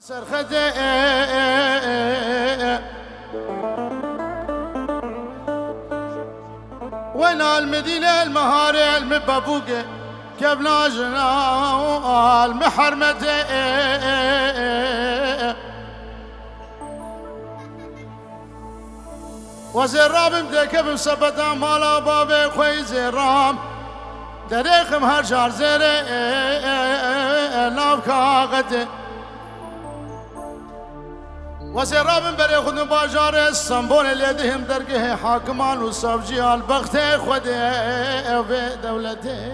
سرخده وين المدينة المهارة المبابوكة كبلا جنا المحرمة وزرام مدكب مسبتا مالا بابي خوي زرام دريخم هر شهر زيري نافكا غدي وزرام بري خدن باجار السنبول اللي دهم درقه حاكمان وصفجي البخت خدي بدولتي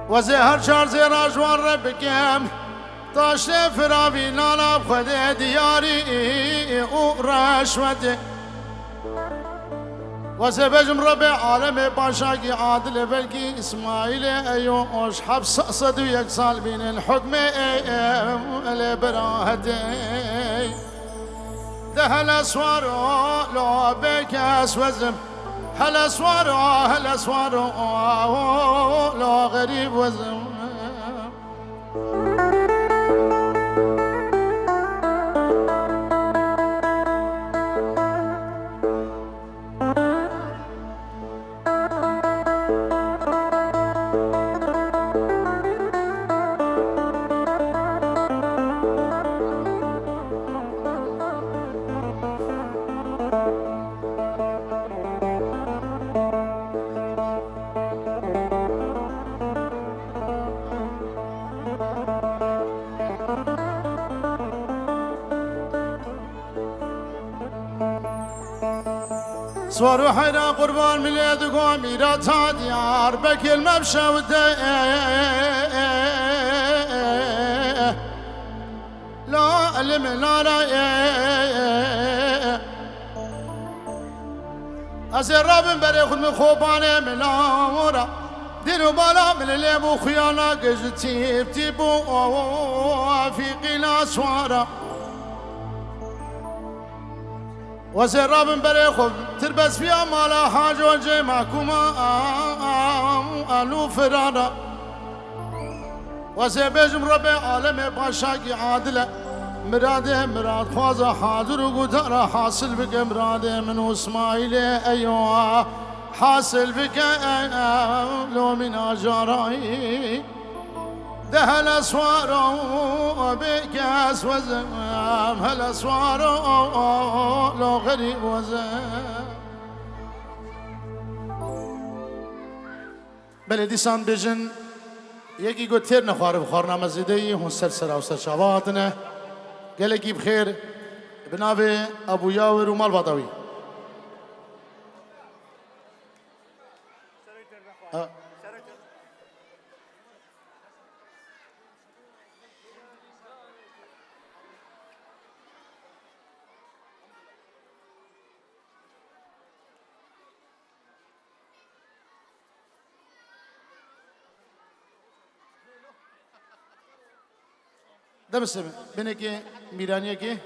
وزي هر شهر زيرا جوان ربكم طاش فرابي نانا بخدي دياري ورشوتي وزبجم ربع عالم باشاقي عادل بلقي اسماعيل ايوش حبس صدو يكسال بين الحكم لبراهتي ده هالاسوارو لو بكاس وزم هالاسوارو لو غريب وزم سوارو حيرا قربان مليد قوميرا تاديار بكل مبشى وده لا علم لا أزر رابن بري خد من خوباني من الأمورة دينو بالا من الليبو خيانا قجتي بتيبو في قيلا سوارا وزراب بري خب تربس فيها مالا حاج وجه محكومة ألو فرارا وزبجم ربي عالم باشاقي عادلة مراده مراد خوازة حاضر وقدر حاصل بك مراده من اسماعيل أيوة حاصل بك لو من أجاري ده هالاسوارو بكاس وزم هالاسوارو لو غريب وزم بلدي سان بجن يكي قد تير نخوار بخورنا مزيدي هون سرسرا وسرشاواتنا قالكي بخير بنابي أبو ياور ومال بطوي دمسم بنكي ميرانيكي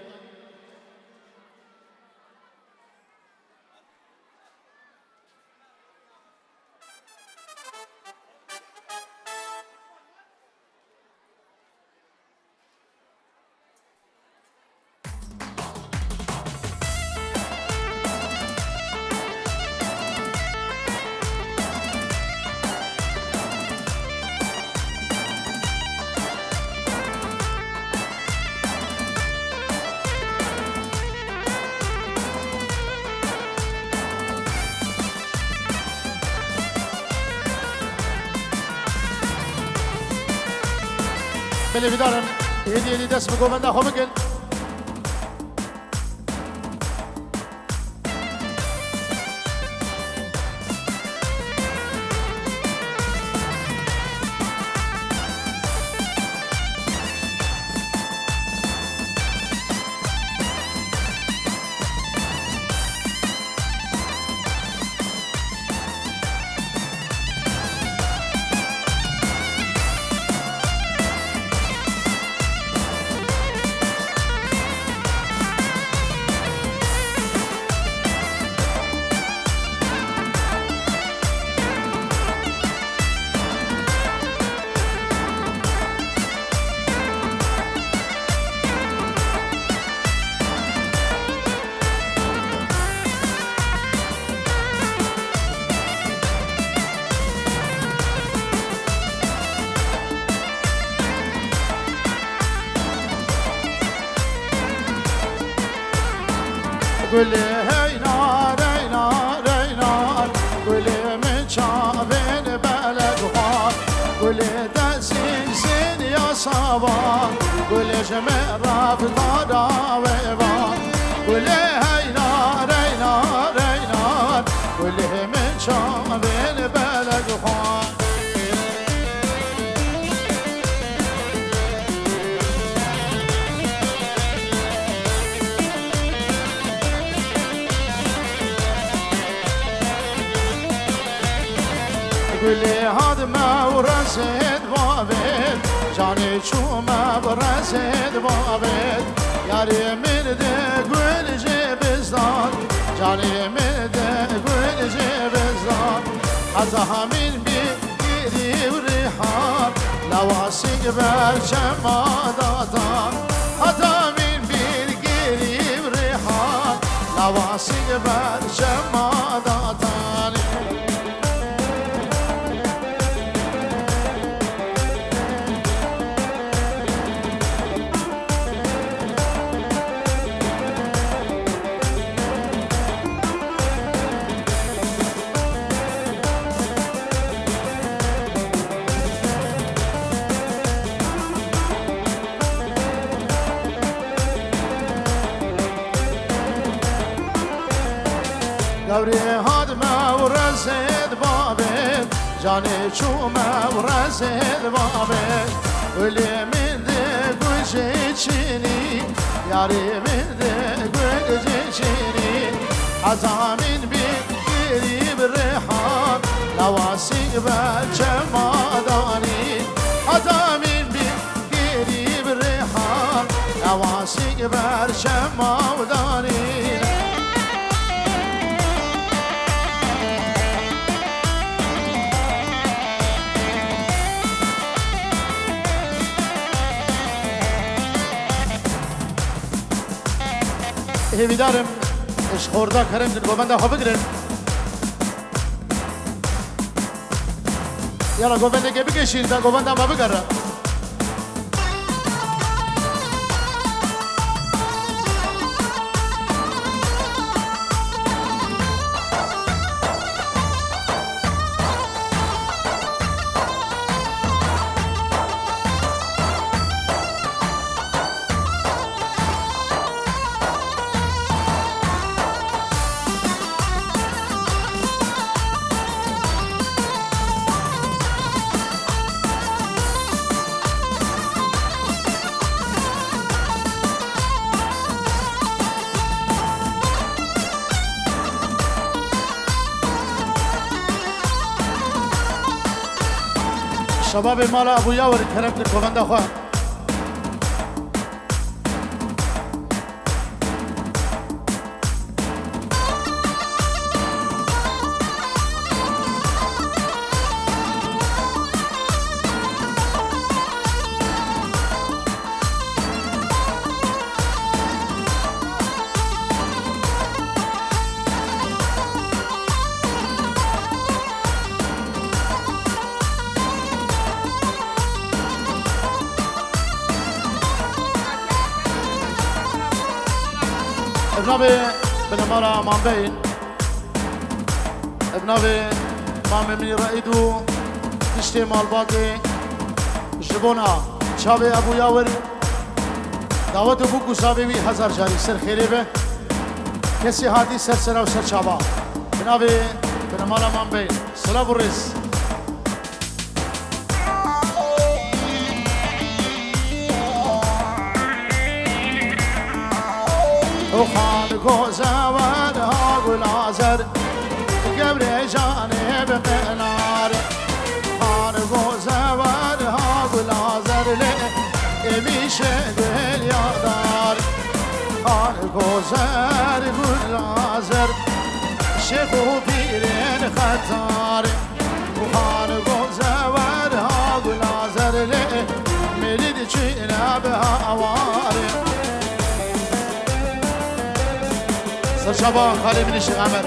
بلي بدارم هدي دست بگو بنده خوب بگل قولي هي نار هي نار هي نار قولي من شافين بلد خوار قولي دسين سين يا صباح قولي جميع رافضة ويبان قولي هي نار هي نار هي نار قولي من شافين بلد خوار قولي هاد ما ورسد بابد جاني شو ما ورسد بابد ياري من ده قول جبزدان جاني من ده قول جبزدان حزها من بيري وريحان لواسق برشم عاداتان حزها من بيري وريحان لواسق برشم عاداتان قبري هاد ما ورسد بابد جاني شو ما ورسد بابد ولي من ذي قوشي تشيني ياري من ذي قوشي تشيني عزامين بيري بالريحان لواسق بالجماداني عزامين بيري بالريحان لواسق بالجماداني هیویدارم اش خورده کرم در گوبنده خواه بگیرن یالا گوبنده که بکشین تا گوبنده ما بگره شباب مالا ابو یاور کرم در گوبنده خواه ابنابي بنمارا مامبين ابنابي مامي مني رأيدو تشتي مال باقي جبونا شابي ابو ياور دعوت بوكو شابي بي 1000 جاري سر خيري به كسي هادي سر سر و سر شابا بنابي بنمارا مامبين صلاة برس وخان كوزاوان هاقول عزر قبر جانب قنار خان كوزاوان هاقول عزر لي شدل يا دار خان كوزار قول عزر شيخ بيرين خطار وخان كوزاوان هاقول عزر لي مريد جينا بهواري شباب خالي من الشيخ عمر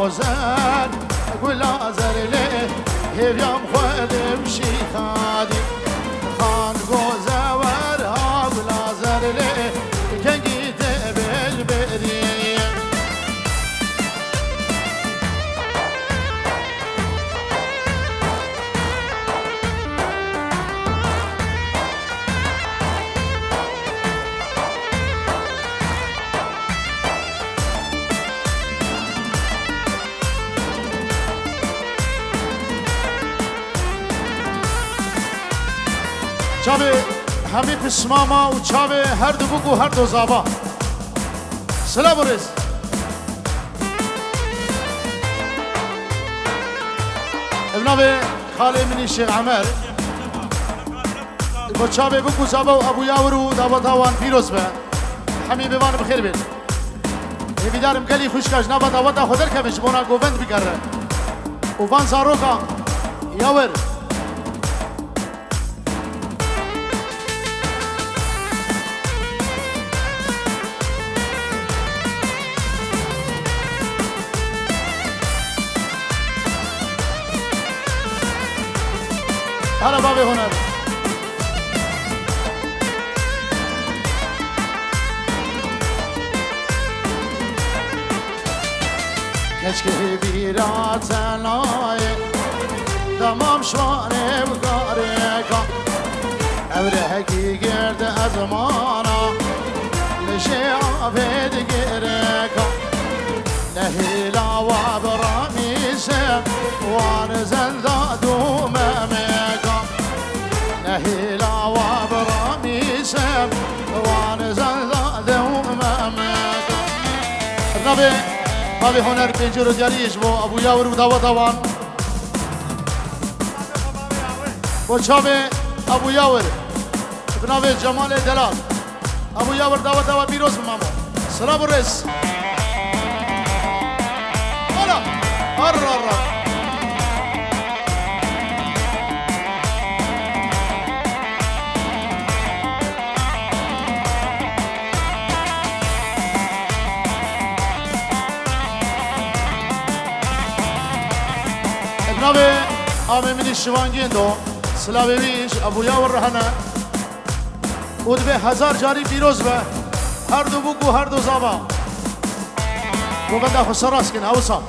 گوزن گلازر له هیویم خودم شیخادی خان گوزور ها گلازر له کنگی دبل بدی چاوه همی پسماما و چاوه هر دو بگو هر دو زابا سلام بریز ابنابه خاله منی شیخ عمر با چاوه بگو زابا و ابو یاورو داوتاوان پیروز به همی بوان بخیر بید بیدارم گلی خوشکش نبا داوتا خودر کمش بونا گووند بگره و وان زاروکا یاور هلا بابي هنر كشكي بيرات ناي تمام شواني بقاريكا أبرهكي قرد أزمانا لشي عفيد قريكا نهيلا وابرامي سيب وانزل ذادو مميكا نهيلا وابرامي سيب وانزل ذادو مميكا النبي بابي هنر بينجورو دياريش بو ابو ياور وداوة دوان بو شابي ابو ياور بنابي جمال دلال ابو ياور داوة بيروز بمامو سلام الرئيس هرر ابنابي آمي مني الشوانجين دو سلاوي ويش ابو ياور رهنا ود به 1000 جاري بيروز به هر دو بوكو هر دو زابا وبدا خسراس كن اوصا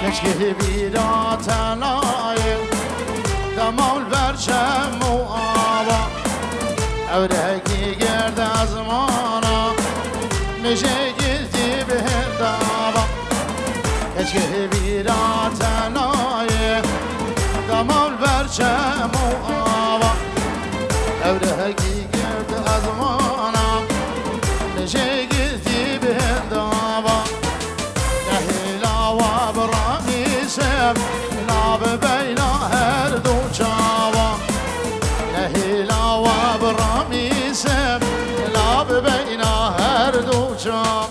كشكي بيرات نايل دمال برشم وآبا أورهكي قرد أزمانا مشي قلتي بهندابا كشكي بيرات نايل دمال برشم وآبا أورهكي قرد أزمانا مشي قلتي بهندابا سب لاب بينا هردو چاوا نهيلا وابرامي سب لاب بينا هردو چاوا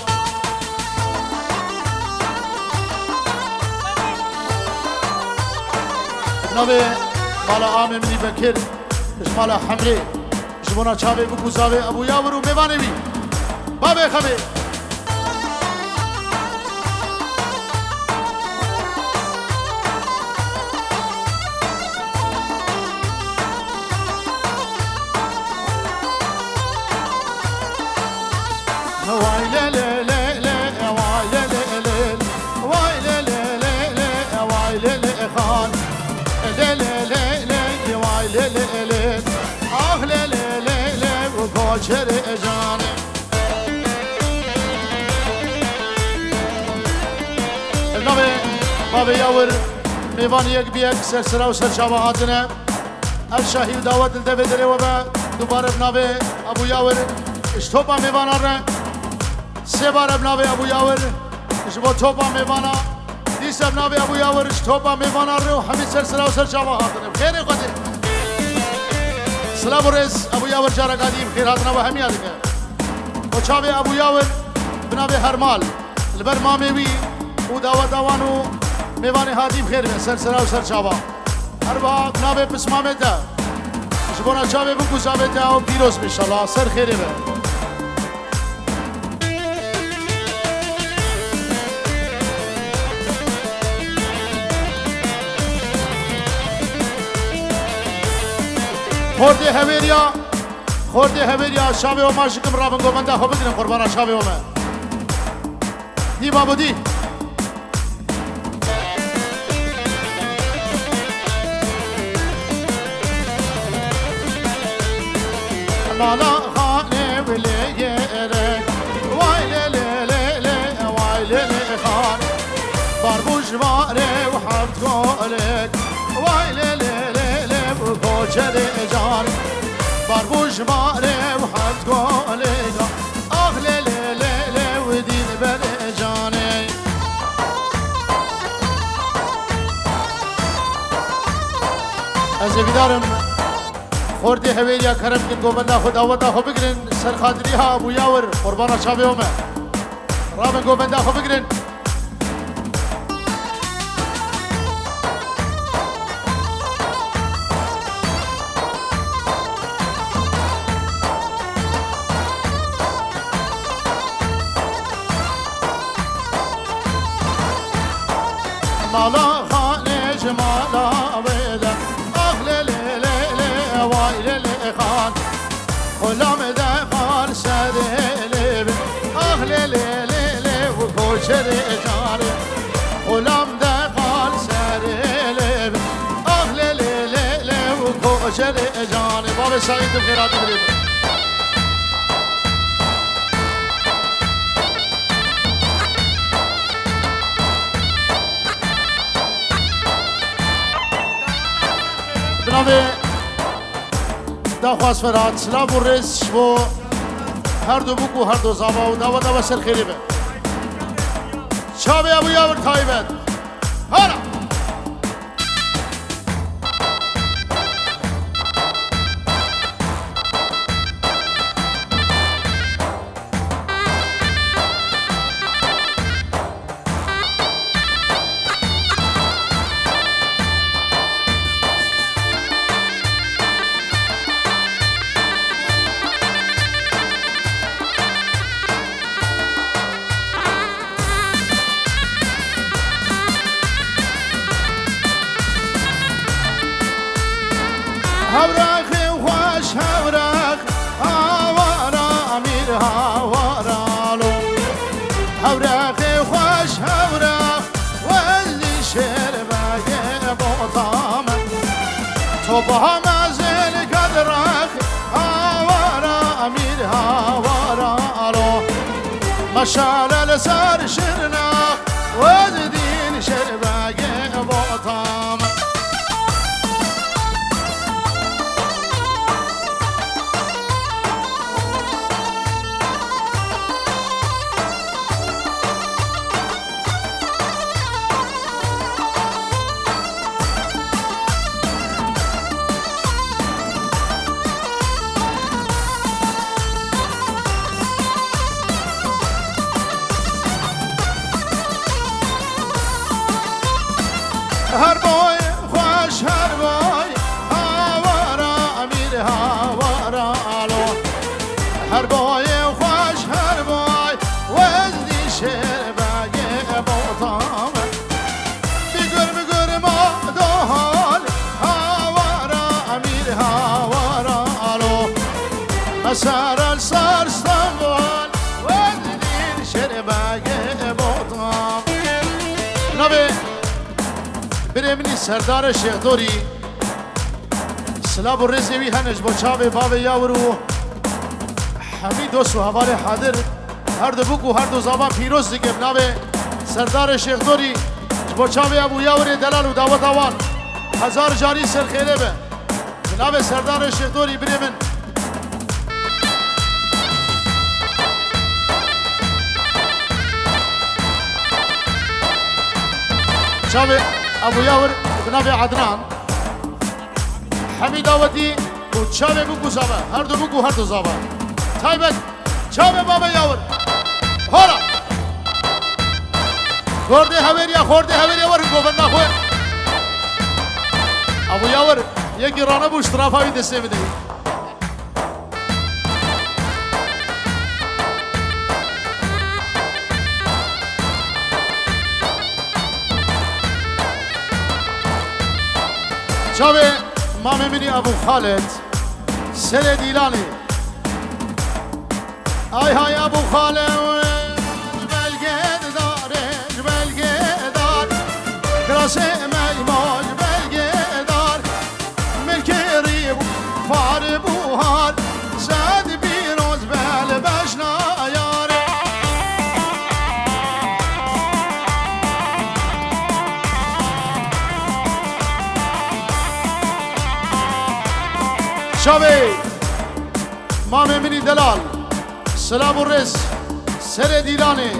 نبي مالا عامي مني بكر مش مالا حملي جبونا چاوي بكو زاوي ابو ياورو ميواني بي بابي خبي شر جانه النبي بابي ياور ميوان يك بيك سرسرا وسرشابه هاتنه الشاهي دعوت الدفه دره وبا دوباره بنابي ابو ياور اشتوبا ميوان اره سه بار بنابي ابو ياور اشبو توبا ميوانا دیس بنابي ابو ياور اشتوبا ميوان اره وحمي سرسرا وسرشابه هاتنه خير قدر سلام رئيس ابو ياور جارا قديم خير هاتنا وهمي هذيك وشابي ابو ياور بنابي هرمال البر مامي وداوا دوانو ميواني هادي بخير سرسرا وسرشابه اربعه بنابي بسمامه ده جبونا چاوه بگو زابطه او پیروز بشالله سر خیره به خورده هویریا شاوه و ما شکم رابن گومنده خوب بگیرم قربانا شاوه و من دی بابو دی مالا خانه بلیره وای لی لی لی وای لی خان باربوش واره و حفت گولک وای لی لی لی و کوچر جان باربوش واره و حفت گولک آخ لی لی لی و دین بر جانه از بیدارم خورده هویریا کرم کن گوبنده خود آورده خو بگیرن سر خاطری ها ابو یاور قربانا چاوه اومه رابن گوبنده خو بگیرن مالا خانه جمالا بیده اخل خان غلام دخار سدلب اهل لیلی و کوچر جانه غلام دخار سدلب اهل لیلی و کوچر جانه باب سعید بخیرات بدید بنابه دخواست فرات سلام و رز شو هر دو بکو هر دو زابا و دوا سر خیلی به چاوه ابو یاور تایبت هارا هوراخ خوش هوراخ هوارا امیر هوارالو هوراخ خوش هوراخ وزی شیر بگه بوتام تو با مزل قدرخ هوارا امیر هوارالو مشعل سر شرناخ وزدین شیر بگه بوتام هر بای خوش هر بای هوارا امیر هوارا الو هر بای خوش هر بای وزدی شیر بگه بوتام بگر ما دو حال هوارا امیر هوارا الو مسار السار استنبول وزدی شیر بگه بوتام نبی برمنی سردار شیخ دوری سلاب و رزوی هنج با چاوه باب یاورو همین دوست و حوال حاضر هر دو بکو هر دو زبان پیروز دیگه بنابه سردار شیخ دوری با چاوه ابو یاور دلال و دعوت آوان هزار جاری سر خیره به بنابه سردار شیخ دوری برمن چاوه ابو یاور بنابه عدنان حمید آودی و چاوه بگو زابه هر دو بگو هر دو زابه تایبت چاوه بابا یاور هورا خورده هویریا ور گوبن نخوه ابو یاور یکی رانه بوش طرفایی دسته بده چاوه ما میبینی ابو خالد سر دیلانی های های ابو خالد بلگه دار کراس میماج بلگه دار ملکری فار بوهار زد بیروز بل بشنا یاره شاوی ما میبینی دلال سلام و رس سر دیلانی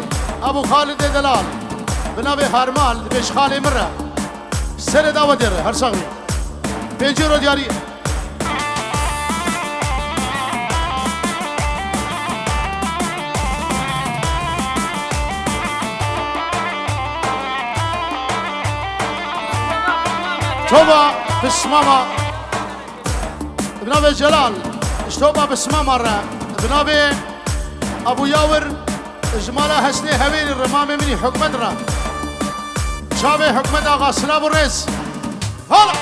ابو خالد دلال بنابه هرمال بش خاله مره سر دعوت داره هر ساقی پیجی رو دیاری توبا بسماما بنابه جلال اشتوبا بسماما را بنابه ابو یاور اجمالا حسنی هویل الرمام منی حکمت را شابه حکمت آقا سلام و رس حالا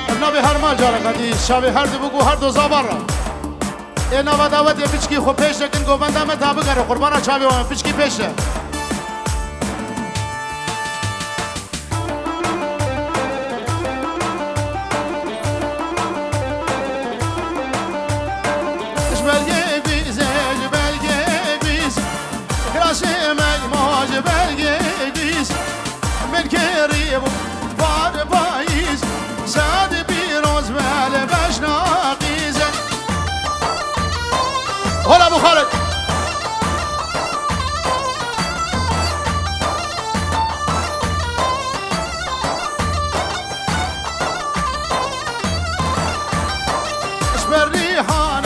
ابنابه هر مال جارا قدی شابه هر دو بگو هر دو زابار را اینا و دعوت یه پیچکی خوب پیش نکن گوبنده همه تابه گره قربانا چاوی وان پیچکی پیشه جبلگه بیز کراسی میماج بلگه بیز من کریب بار باییز زد بیروز بل بشناقیزه هلا ابو خالد اجبر ريحان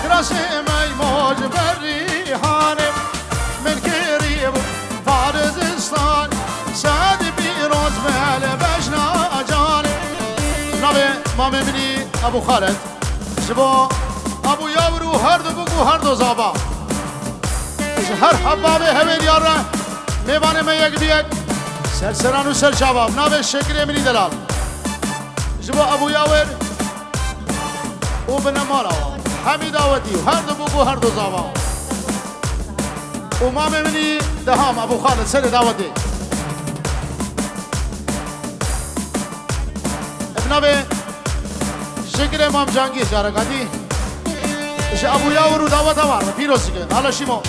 كراسي ميموج بالريحان من قريب فارزستان ساد بيروز مال بشنا جاني نبي ما مني ابو خالد شبو ابو یاورو هر دو بگو هر دو زابا هر حبابه هوین یارا میبانه می یک بیگ سرسران و سر شباب ناوه شکر امینی دلال جبو ابو یاور او بنمالا همی داوتی هر دو بگو هر دو زابا او ما میبینی دهام ابو خالد سر داوتی ابنابه شکر امام جانگیر جارا قدی اش ابو یاور و دعوت آور پیروزی که حالا شیمو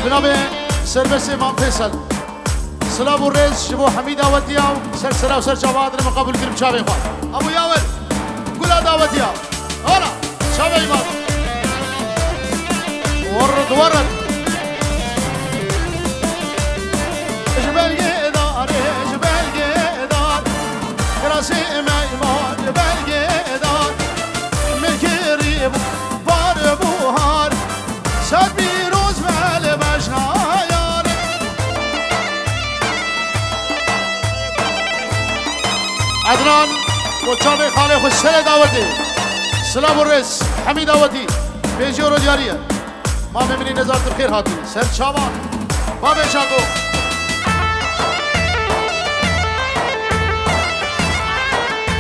جناب سرویس امام فیصل سلام و رئیس شبو حمید دعوتیاو سر سرا و سر جواد مقابل کریم چاوی خواه ابو یاور گلا دعوتیاو هلا چاوی امام ورد جبلگه دار کراسی میمان جبلگه دار ملکی بار بوهار سد بیروز مل بشنایان عدنان و چاوی خاله خوش سر دعوتی سلام و رئیس حمید دعوتی پیجی رو دیاریه ما میبینی نظارت خیر هاتی سر چاوان با بیشاکو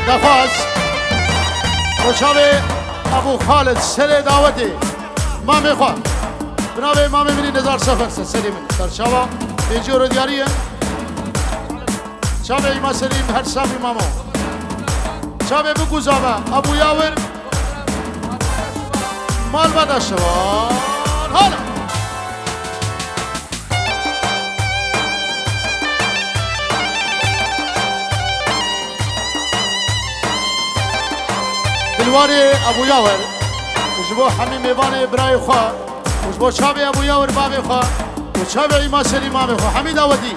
دفاز و چاوی ابو خالد سر دعوتی ما میخواه بنابه ما میبینی نظار سفر سلیم سر چاوا پیجی رو دیاریه چاوی ایما سلیم هر صافی مامو چاوی بگو زابا ابو یاور مال بدا شوان حالا جواری ابو یاور جبو حمی میوان برای خواه جبو چاب ابو یاور باب خواه و چاب ایما سری امام خواه حمی داودی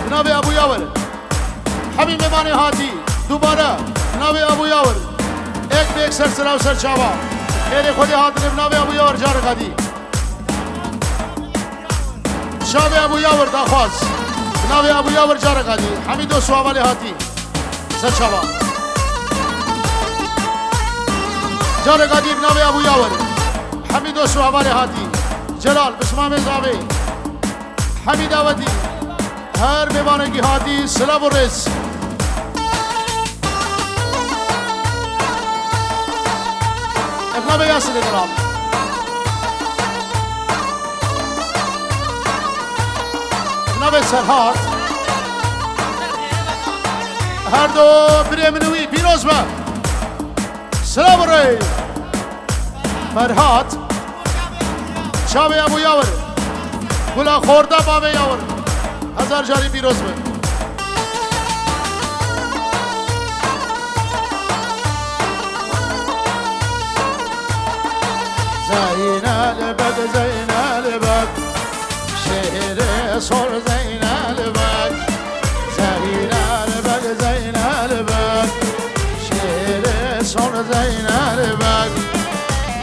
جناب ابو یاور حمی میوان هاتی دوباره جناب ابو یاور ایک به ایک سر سر چابا خیلی خودی هاتن جناب ابو یاور جار قدی چاب ابو یاور داخواست جناب ابو یاور جار قدی حمی دو سوابالی هاتی سر چابا جار قدی جناب ابو یاور حمی دو سوابالی هاتی جلال بسمام زاوی حمی داودی هر میوانگی هاتی سلام و رس ابناب یاسر درام ابناب سرحات هر دو برمنوی پیروز با سلام و رس فرحات شاب ابو یاور گلا خورده باب یاور هزار جاری پیروز به زین البک زین البک شهر سر زین البک زین البک زین البک شهر سر زین البک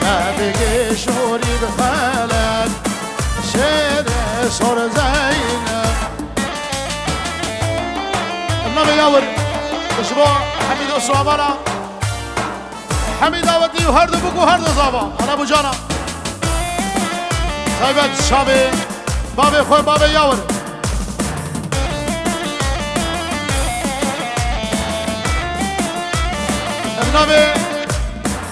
نبگه شوری بخلک شهر سر زین النبي ياور اسبوع حميد الصوابانا حميد اودي وهرد بوكو هرد صابا انا ابو جانا صاحبت شابي بابي خوي بابي ياور النبي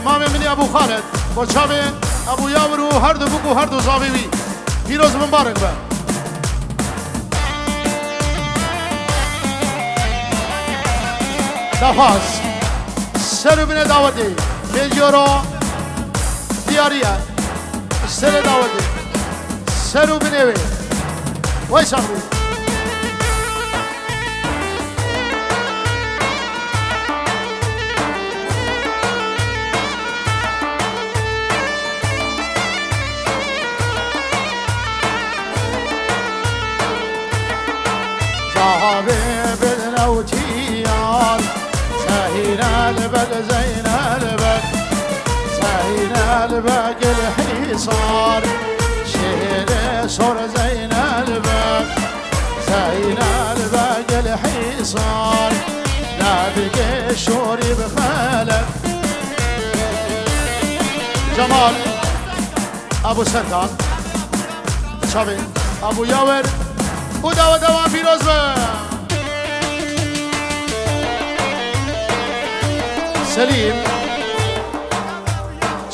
مامي مني ابو خالد وشابي ابو ياور وهرد بوكو هرد صابي بي فيروز مبارك بقى دفاز سر بنه داودی میلیورو دیاریه سر داودی سر بنه وای سامری جاهبه بدن وتیار زين البك زين البك زين البك الحصار شهر سر زين البك زين البك الحصار لا بقى شوري بخالك جمال ابو سلطان شابي ابو ياور وداو دوام فيروز سلیم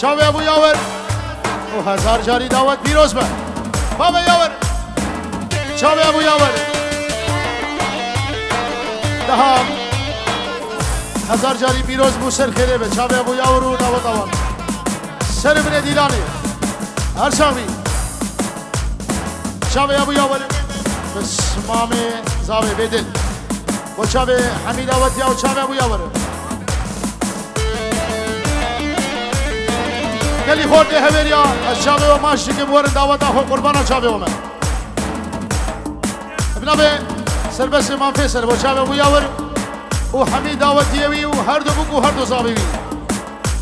شاب ابو یاور و هزار جاری دعوت پیروز به بابا یاور شاب ابو یاور دهم هزار جاری پیروز بو سر خیره به شاب ابو یاور و دعوت دوام سر بن دیلانی هر شامی شاب ابو یاور بسمام زاوی بدل و شاب حمید دعوت یا و شاب ابو یاور کلی خورده هوریا از شابه و ماشی که بورن دعوت آخو قربان شابه و من ابنابه سربس امام فیصل و شابه و یاور و حمید دعوت دیوی و هر دو بگو هر دو صابی بی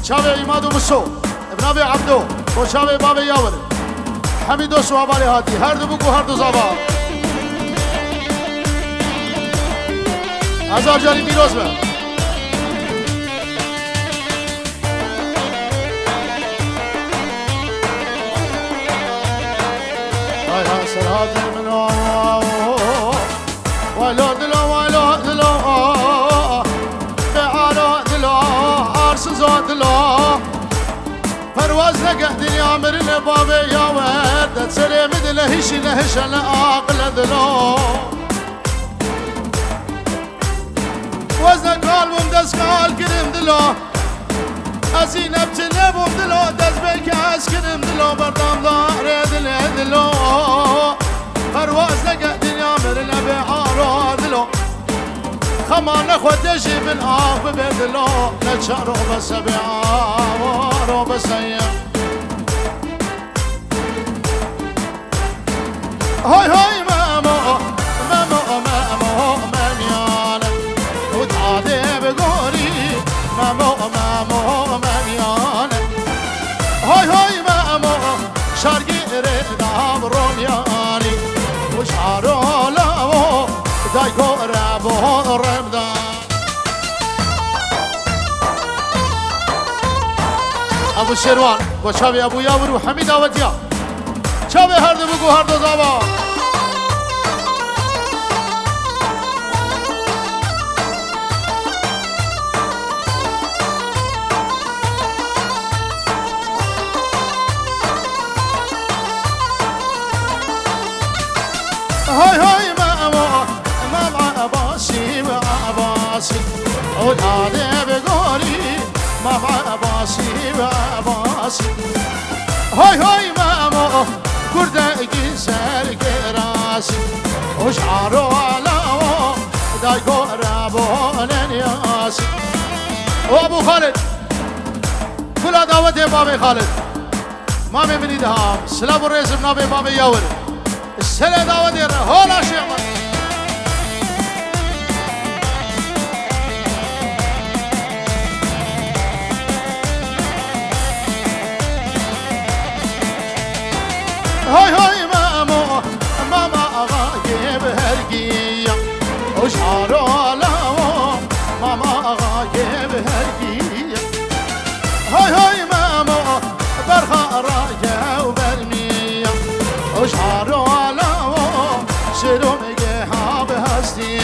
شابه ایماد و مسو ابنابه عبدو و شابه باب یاور حمید و صحابالی هاتی هر دو بگو هر دو صابا هزار جاری میروز به سرهات من ولو دلو بعالو دلو عرس زود دلو پرواز نگه دنیا مرن بابی یاور دت سلیم دلهیش نهش العقل دلو وزن قلبم دست قال کرم دلو از این ابتنه بوم دلو دست بک از کرم دلو بردم داره دلو پرواز نگه دنیا مرنه به عارو دلو خمان خود جیب الآب بدلو نچارو بسبع وارو بسيا هاي هاي مامو مامو مامو ماميان وتعادي بقوري مامو مامو ماميان هاي هاي مامو شارقي ريدام رومياني وشعرو لاو دايكو رابو رمضان ابو شیروان با چاوی ابو یاور و حمید آوتیا چاوی هر دو بگو هر دو زابا هاي هاي ماما ماما عباسي وعباسي ولادي بقولي ماما عباسي وعباسي هاي هاي ماما كردي سر راسي وشعرو علاو دايكو رابون ياسي وابو خالد كل دعوتي بابي خالد مامي مني دهام سلام الرئيس بنابي بابي ياور السنة دعوة ديرنا هولا شيخ هاي هاي مامو ماما غايب هرقية وشعرو لاو ماما غايب هرقية هاي هاي مامو برخة راية وبرمية وشعرو لاو شلو مجيها بهستي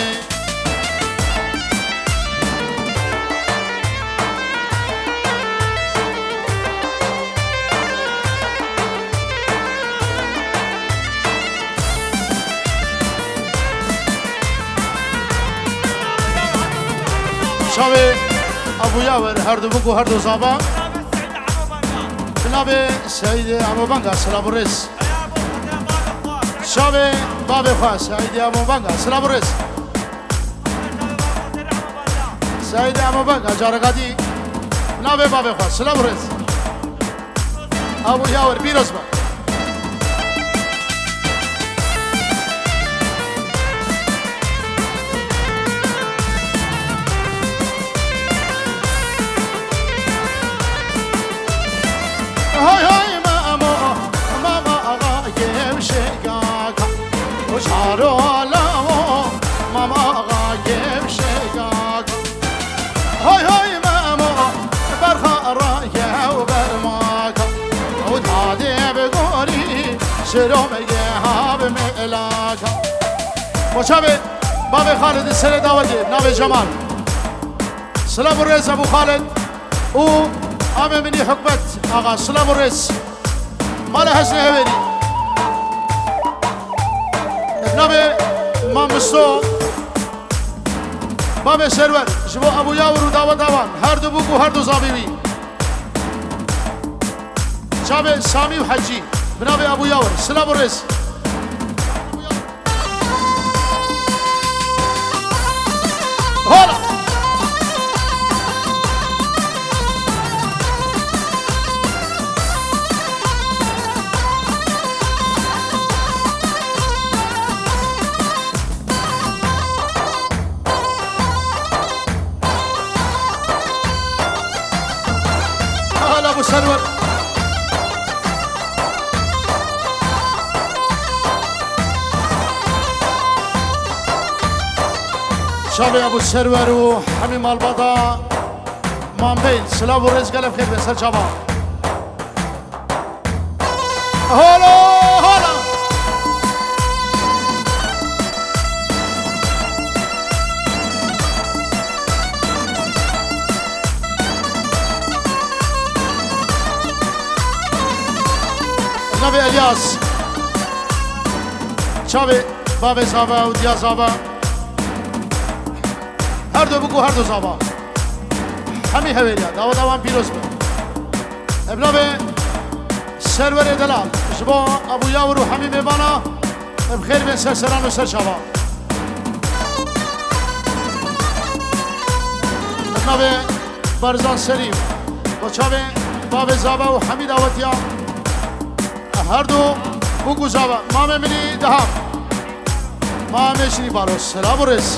شاوي ابو ياور هر دو بگو هر دو زابا جناب سعید عمو بنگا سلام الرئيس شاوي باب خاص سعید عمو بنگا سلام الرئيس سعید عمو بنگا جارقادی جناب باب خاص سلام الرئيس ابو ياور پیروز با هاي هاي ماما ماما غايب شقاقة وشعرو لاو ماما غايب شقاقة هاي هاي ماما برخة راية وبرماقة وتعادي بقولي شلو مجيها بمقلاقة وشابي بابي خالد السنة داودي نابي جمال سلام الرئيس ابو خالد و عامل مني حكمت آقا سلام الرئيس مال حسن هبيري ابنابي ما مستو بابي سرور جبو ابو ياور و داوت داوان هر دو بوكو هر دو زابيبي شابي سامي و حجي بنابي ابو ياور سلام الرئيس هلا ابو سرور شابي ابو سرور وحميم البطا مان بين سلام الرئيس قال بخير بن سر شباب هلا هلا نبي الياس شابي بابي زابا وديا زابا هر دو بگو هر دو زابا همی هویلیا داو داوان پیروز بی ابنابي سرور دلال جبا ابو یاور و همی میبانا بخیر بین سرسران و سرشابا بنابه برزان سلیم با چاوه باب زابه و حمید آوتیا هر دو بگو زابه ما ممنی دهم ما مشنی بارو سلام و رس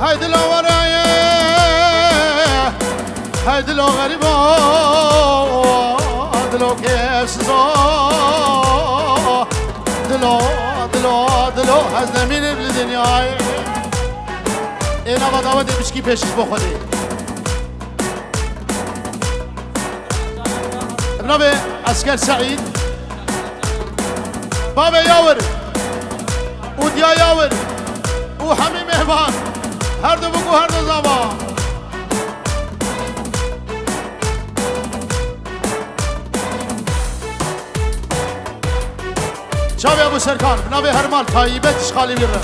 های دلو ورایه های دلو غریبا دلو کیف سزا دلو از نمینه بلی دنیای این آقا داوده بشکی پیشش بخوری ابنابه اسکر سعید بابا یاور و دیا یاور و همی مهبان هر دو بگو هر دو زبان شاوی ابو سرکان بنابه هرمال طایبت اشخالی بیره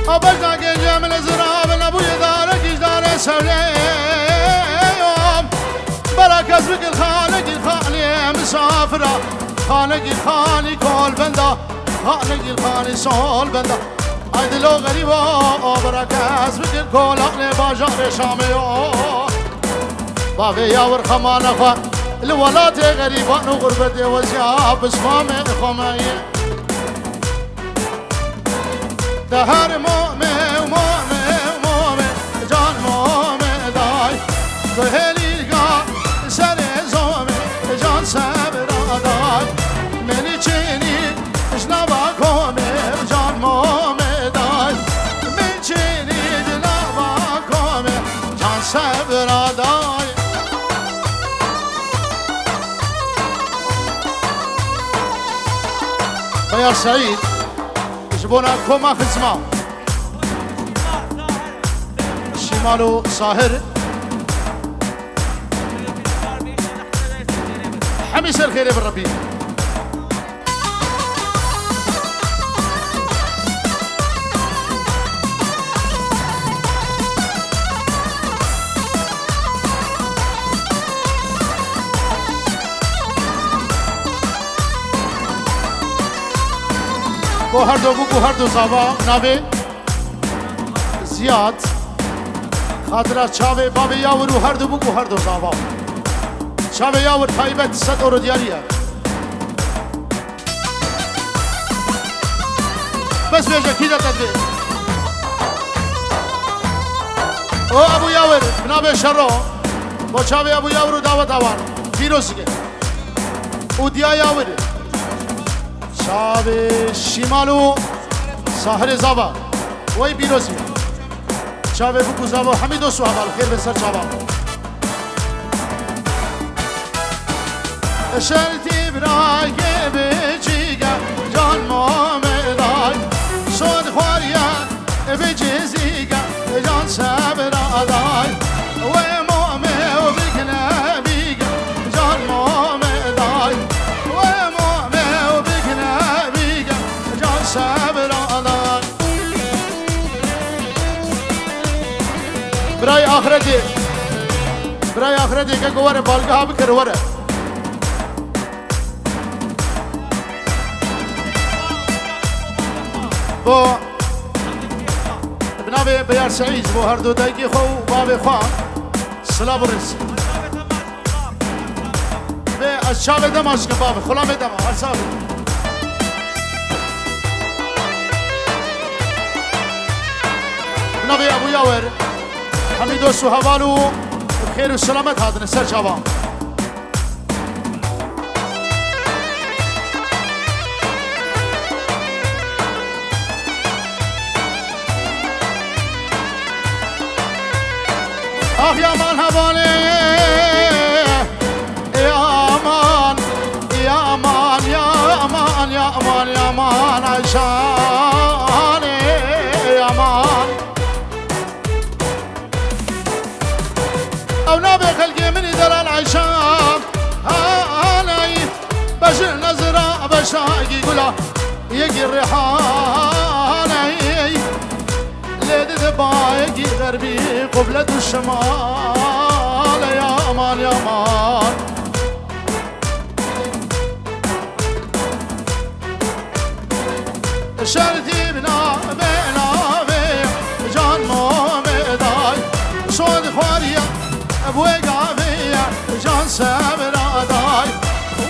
آبجنا گنجه من زراب نبوی داره کش داره سولیم برا کسب کل خانه کل خانی مسافره خانه کل خانی کول بنده خانه کل خانی سول بنده ای دلو غریبا برا کسب کل کولان باجار شامی بابی یاور خمانه خواه الولات غريبان وغربة وزياب اسمام خماية دهر مومي ومومي جان مومي داي كهلي قا سري زومي جان سابرا داي مني چيني جنابا كومي جان مومي داي من چيني جنابا كومي جان سابرا داي يا سعيد جبونا كوما خزما شمالو صاهر حميس الخير بالربي هر دو زاوا ناوی زیاد خاطر چاوی بابی یاور و هر دو زاوا چاوی یاور طایبت 100 اورو دیاریه بس بیجا کی داد دی او ابو یاور بنابه شرو با چاوی ابو یاور دعوت آوار پیروزگه او دیا یاور شاوی شمالو ساحل زاوا وی بیروزی شاوی بکو زاوا حمیدو سوحبال خیر بسر چاوا شلتی برای بچیگا جان مومدای سود خواریا بجزیگا جان صبر آدای و مومه و بکنبیگا جان مومدای صبر آدان برای آخرتی که گواره بالگه ها بکر وره با بنابه بیار سعید با هر دو دایگی خو باب خواه سلام رسی به از شاب دماش که باب خلام دما هر صاحب نبي أبو ياور حميدو سوهوالو بخير والسلامة هذا نسر شباب يا مان هبالي يا مان يا مان يا مان يا مان يا مان عشاني يا مان او نبي خلقي من دلال عشان هاني بشر نزرع بشاقي قولا يجي الريحاني ليدي دبايقي غربي قبلة الشمال يا مان يا مان شرطی بنا بناوی جان مومدای صد خواریا ابوی گاویا جان سبرادای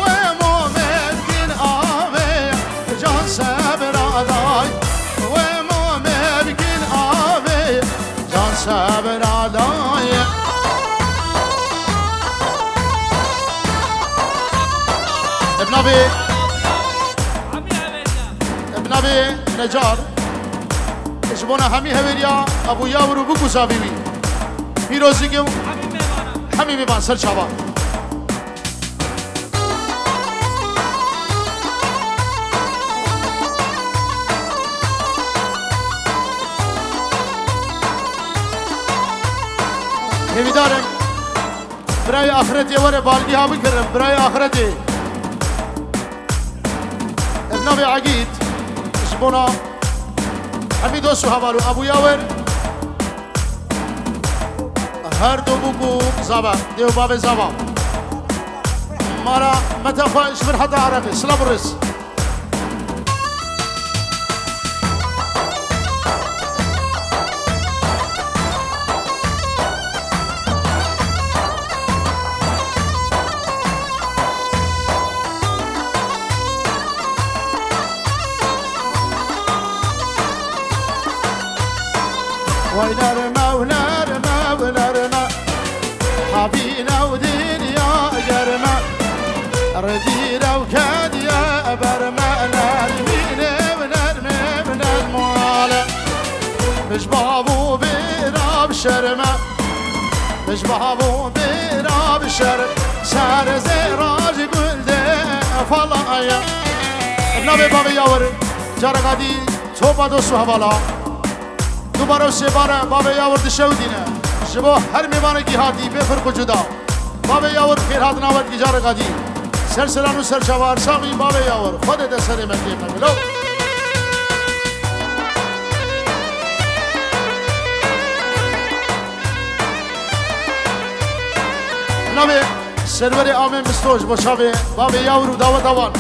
و مومد کن آوی جان سبرادای و مومد کن آوی جان سبرادای ابن ابي نجار اسمونا همي هوريا ابو ياور و بو صافي فيروزي كيو همي ميبان سر شابا همی دارم برای آخرت یوار بالگی ها بکرم برای آخرت ابن عقید اسمونا همي دوستو حوالو ابو یاور هر دو بوكو زابا ديو باب زابا مارا متى خواهش فرحة عربي سلابرس وينرما ونرما ونرما حبينا ودنيا جرما ردينا وكاديا برما نرمينا ونرمي من المال مش بابو بيراب شرما مش بابو بيراب شرم سار زيراج قلده فلايا النبي بابي ياور جرقادي توبا دوسو حوالا دوباره و سه باره بابا یاور دشودینه شبو هر میوانه کی هاتی بفرق و جدا بابا یاور خیر هات ناوت کی جاره قدی سرسران و سرشوار ساقی بابا یاور خود دسر مکه ملو نوی سرور آمین مستوش باشاوه بابا یاور و داوت دوان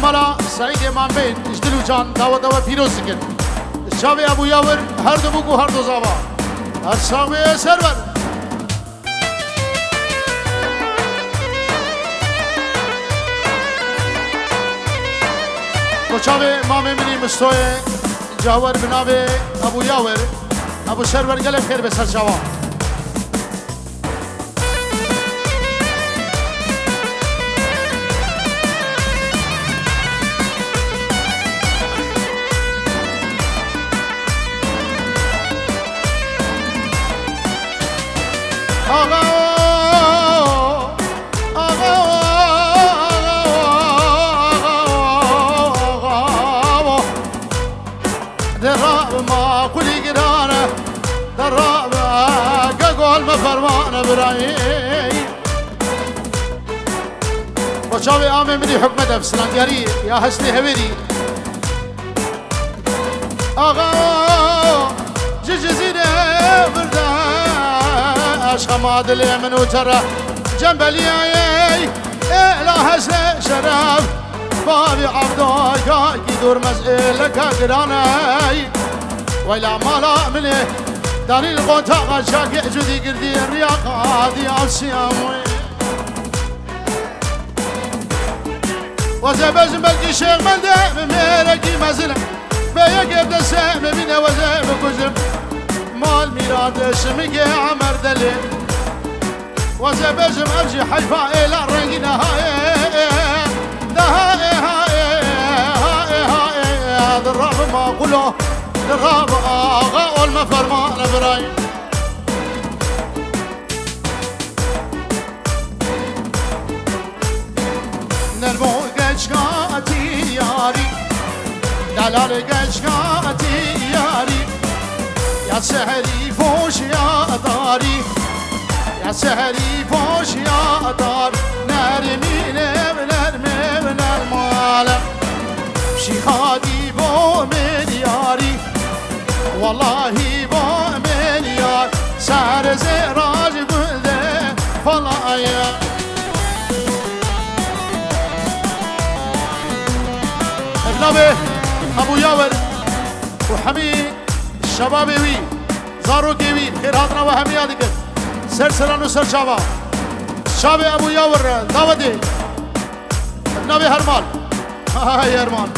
مالا سعید امام بین اجدلو جان داوا داوا پیروز کن شاوی ابو یاور هر دو بگو هر دو زاوا هر شاوی سرور شاوی امام منی مستوی جاور بناوی ابو یاور ابو سرور گله خیر بسر شاوا فرمان برايي وشاوي آمي مني حكمة بسلانجاري يا حسني هويري آغا جزيرة بردا أشخماد لي من وترى جنبلي لا حسن شرف بابي عبداك يدور مسئلك قراني ويلا مالا مني داري الغوطاقة شاكي جدي قردي الرياقة دي عالسياموي وزبز ملكي شيخ من دائم ميركي مزلم بيك ابدا سام بينا وزب كزم مال ميراد شمكي عمر دليل وزبز مرجي حيفا الى الرنق نهاية نهاية هاي ضرب ما قوله درغاب آغا والمفرمان براي نرمو قشقاتي ياري دلال قشقاتي ياري يا سهري فوش يا داري يا سهري فوش يا دار نرميني ونرمي ونرمالة شيخادي بو ملياري والله با مليار سر زراج بده فلايا بنابه ابو ياور وحمي الشباب وي زارو كيوي خير هاتنا وهمي يادك سر سران وسر شابا شاب ابو ياور دعوتي بنابه هرمال هاي هرمال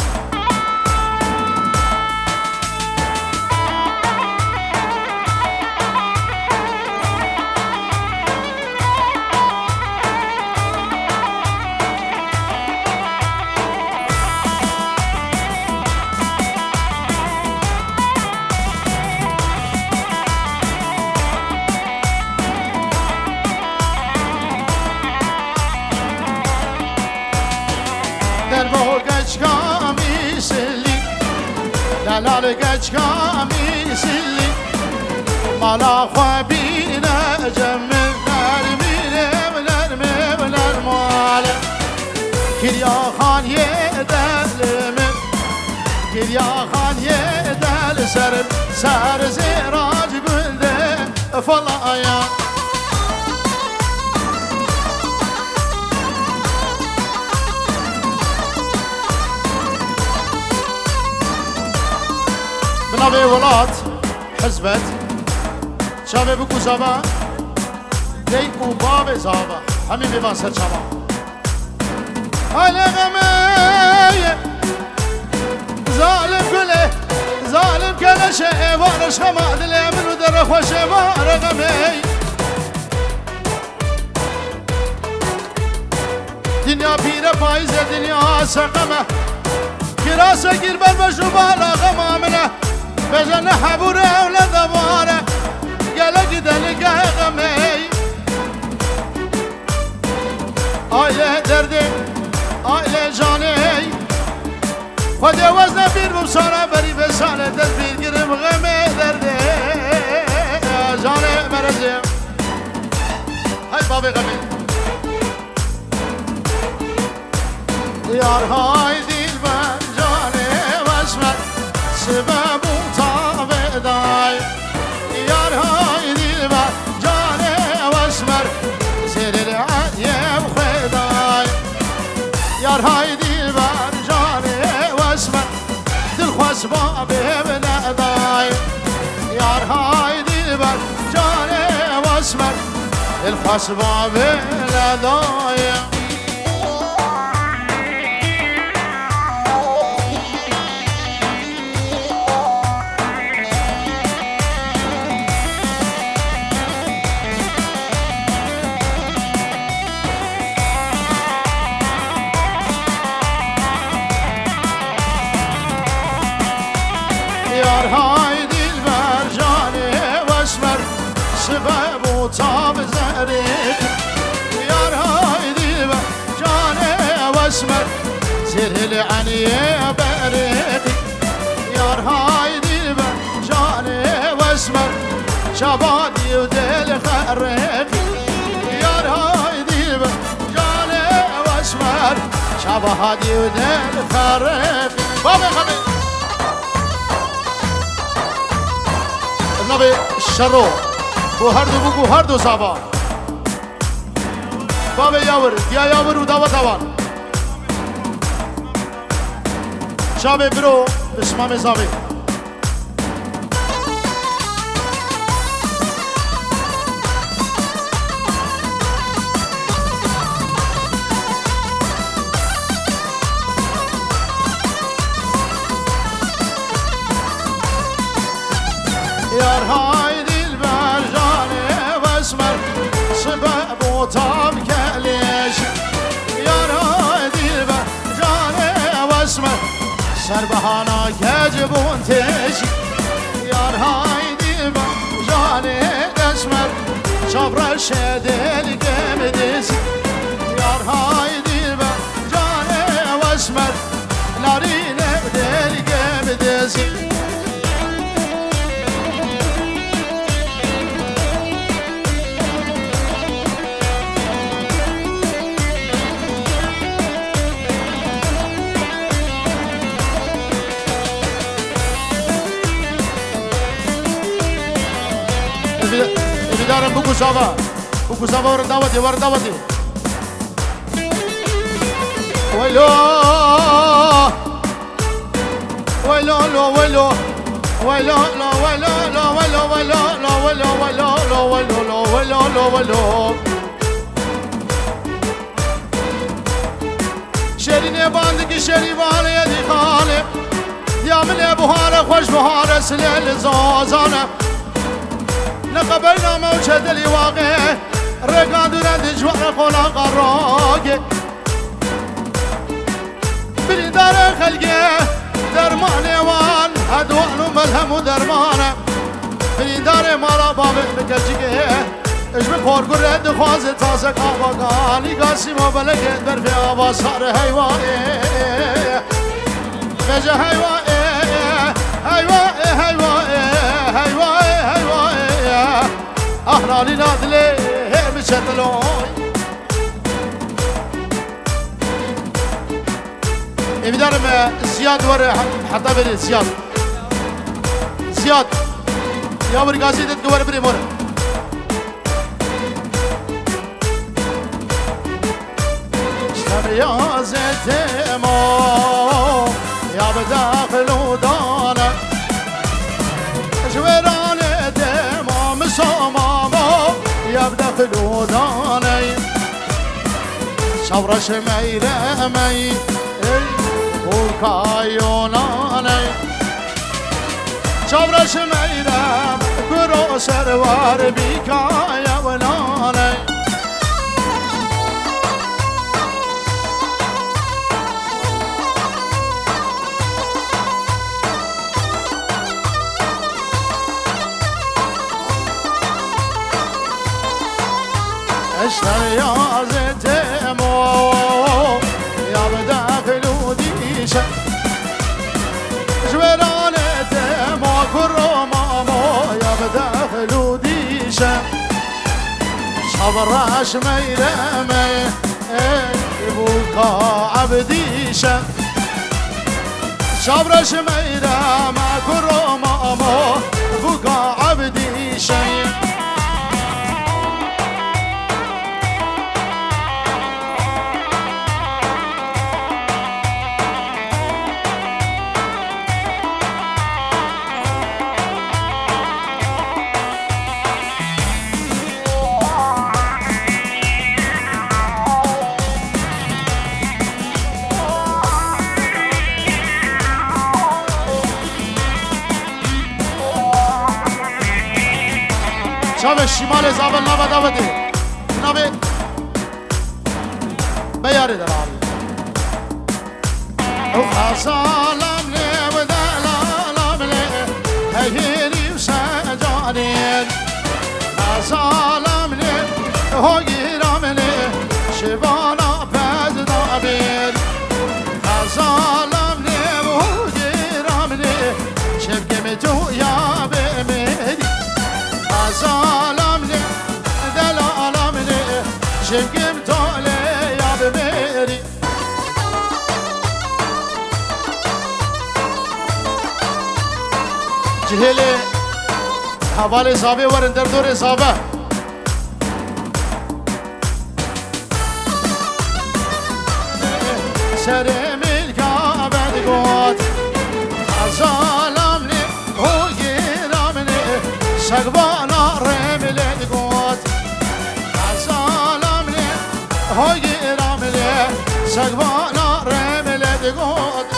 دلال گچ کامی سلی مالا خوابینا جمل نرمیر مال کریا خان یه دل من کریا خان یه دل سر زیراج گلده فلایا بنابه ولاد حزبت شابه بکو زابا دیکو باب زابا همین بیبان سر شابا غمی ظالم کله ظالم کله شعبانش خماد منو در خوش بار غمی دنیا پیر پایز دنیا سقمه کراسه گیر بر بشو بالا غمامنه بجن حبوره اولاد باره گلک دلگه غمی آیله درده آیله جانه خود وزن بیر بمسانه بری بسانه دست بیرگیرم غمی درده جانه مرزیم های بابی غمی یارهای دیل بر جانه وشمت سبب دای یار های دیل بر جان واسمر زیر العیم خدای یار های دیل بر جان واسمر دل خواست باب بندای یار های دیل بر جان واسمر دل خواست باب بندای های دیل بر جان واسمر سبب و تاب زرق یارهای دیل بر جان واسمر زیر العنیه برق یارهای دیل بر جان واسمر شبادی و دل خرق یارهای دیل بر جان واسمر شبادی و دل خرق بابا خبی نبی شرو بو هر دو زبان باب یاور دیا یاور و دعوت آوان شابه برو بسمام زابه یارهای دیل بر جان واسمر سبب و تاب کلیش یارهای دیل بر جان واسمر سر بهانا کجبون تش یارهای دیل بر جان واسمر شبرش دل گمدیس یارهای دیل بر جان واسمر نارین دل گمدیس دارم بگو ساوا ور دعوتی ویلو ولو لو ولو ولو لو ولو لو ولو ولو لو ولو ولو لو ولو لو ولو لو ولو شيرين باندك شريبان يدي خالي يا من بهارة خوش بهارة سليل زوزانة نقبلنا موجد الواقع رقاد رد جوار قولا قراقي بلدار خلقي درمان وان هدوان ملهم درمانه بلدار مارا بابه بکلچگه اشم پارگو رد خواز تازه کاباگانی گاسی ما بلگه در فی آباسار حیوائه بجه حیوائه حیوائه حیوائه حیوائه حیوائه احلالی نادله بچتلوی امیدارم زیاد وره حتی بری زیاد یا بری گازی دید که وره بری موره شریازت ما یا بداخل و دانه جویرانت ما مسوما ما یا بداخل و دانه شورش میره می کایونانه چاورش میرم کرو سروار بیکایونانه اشتر یازت مو یا بداخل و دیشه جویرانت ما کرو مامو یا بداخل و دیشه شبراش میرمه بوکا عبدیشه شبراش میرمه کرو مامو بوکا عبدیشه شب شمال زابل نبا داودی نبی بیاری در آبی او خسالم لی و دلالم لی هیری و سجانین خسالم لی و گیرم لی شبانا پز دابیر خسالم لی و گیرم لی شبگم تو یا بمیری خسالم لی دلالم لی شبگم تو لی یا بمیری جهل حوال زابه ورن در دور زابه سر ملکا بدگوت خسالم لی و گیرم لی شگوانا رمل دگوت خسالم لی و گیرم لی شگوانا رمل دگوت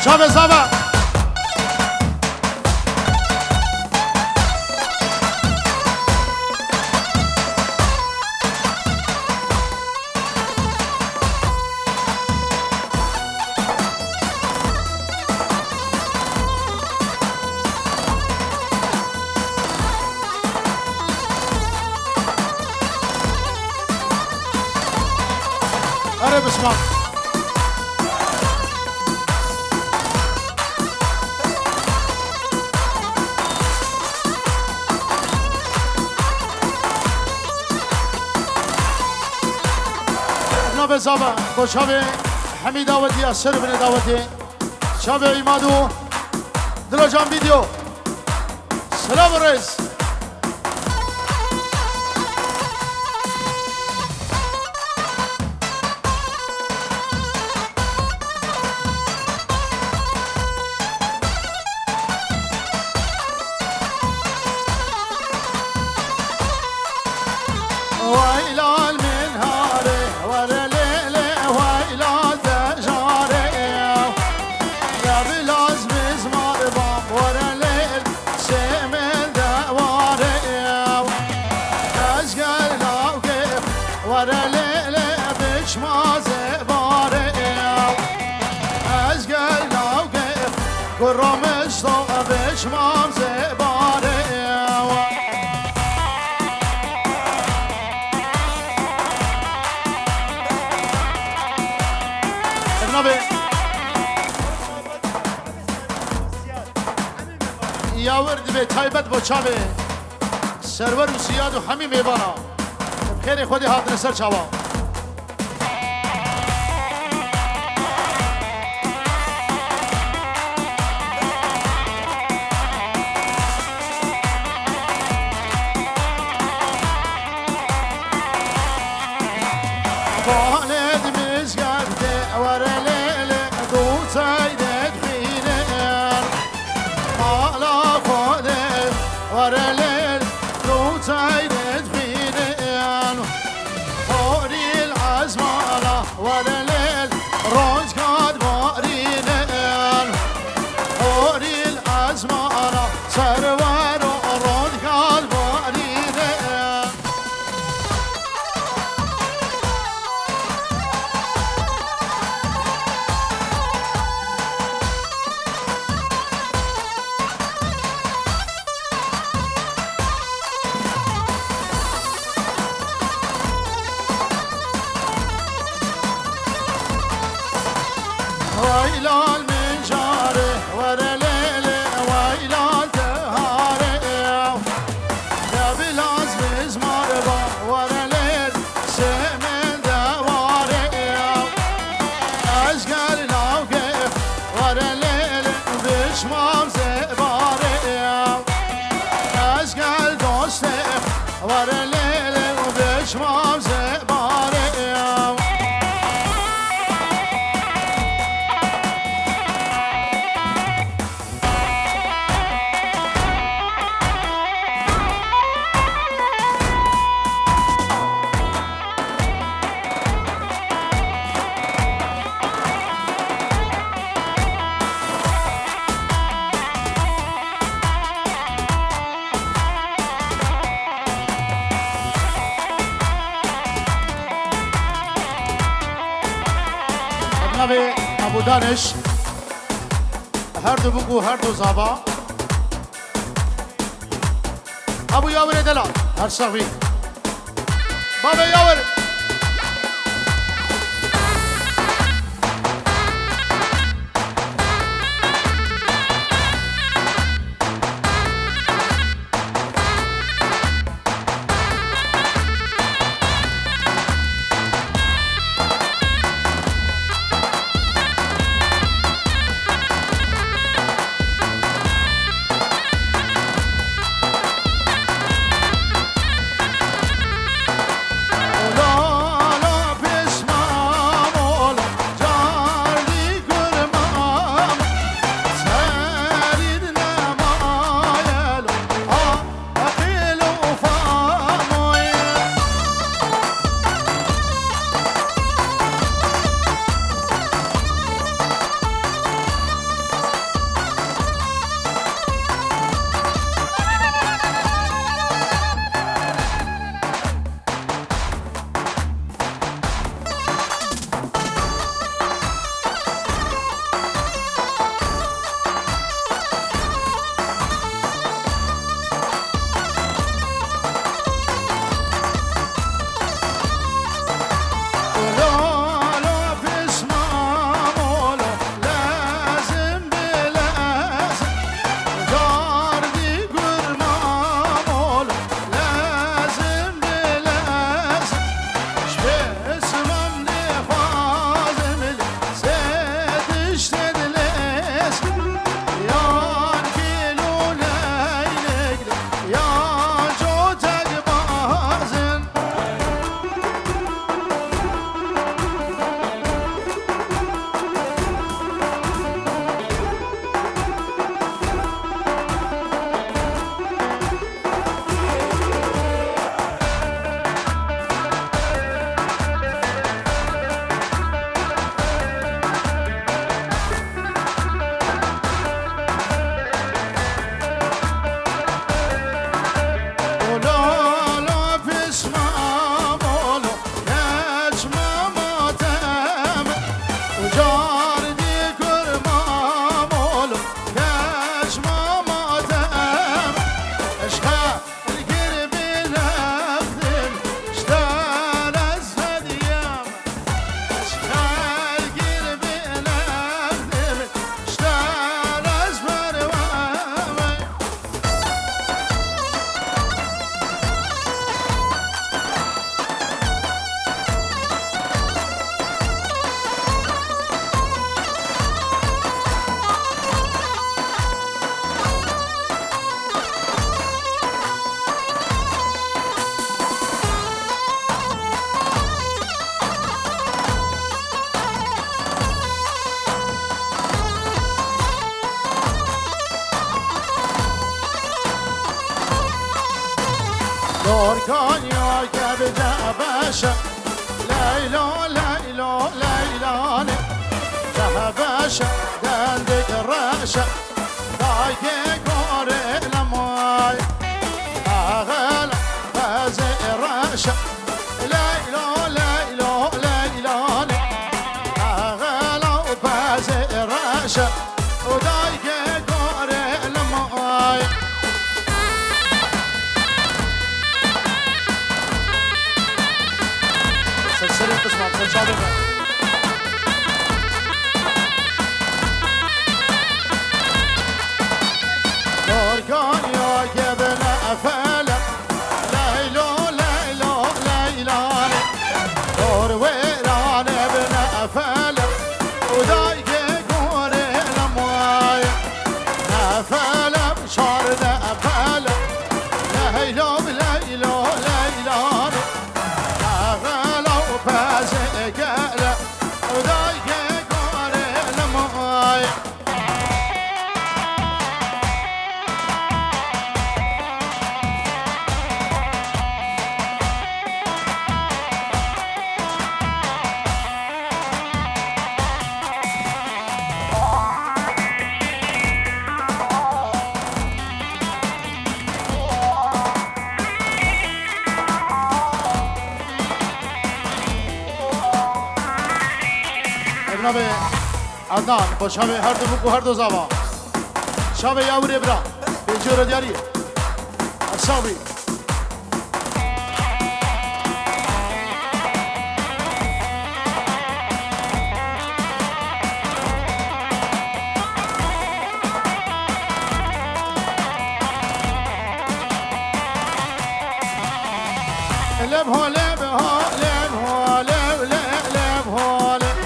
شب زبا اره بسمع زابه زابه با شابه حمید داوتی از سر بن داوتی شابه ایمادو دراجان ویدیو سلام رئیس ويلال من هاري ورا ليلي ويلال دجاري يا بلاز مزمار بام ورا ليل شمل دواري اشقل لو كيف ورا ليلي بش ما زباري اشقل لو كيف قرمش طو بش ما زباري یاورد به تایبت با چاوه سرور و سیاد و همین میبانا خیلی خودی حاضر سر چاوا باند مزگرده ور لیل دو تایدت بینن حالا خوده ور لیل دو تایدت بینن خوری العزمالا ور لیل روزگاد بارینن خوری العزمالا سرور و روزگاد بارینن ويلال من جاره ورا ليلي ويلال دهاره يا بلاز مزمار با ورا ليل شمل دواره اشقل لو كيف ورا ليل بشمام زباره اشقل دوسته ورا ليل بشمام زباره جناب ابو دانش هر دو بگو هر دو زابا ابو یاور دلا هر صغوی بابا یاور دوركان يا كبد باشا ليلو ليلو ليلاني باشا دندق الراشا دايك كوري لماي أغلى فازي الراشا ليلو ليلو ليلاني أغلى فازي الراشا ودايك كوري لماي سلسلة تسمع سلسلة دوركان يا جبل أفلا ليلو ليلو ليلاني دور ويران ابن أفلا ودايك كوري لمواي أفلا بشارد أفلا ليلو ليلو ليلاني أغلا وفازي قالا ودايك كوري لمواي ابن عدنان با شب هر دو بکو هر دو زبان شب یاوری ابرا بیجور دیاری اصابی لب ها لب ها لب ها لب لب لب ها لب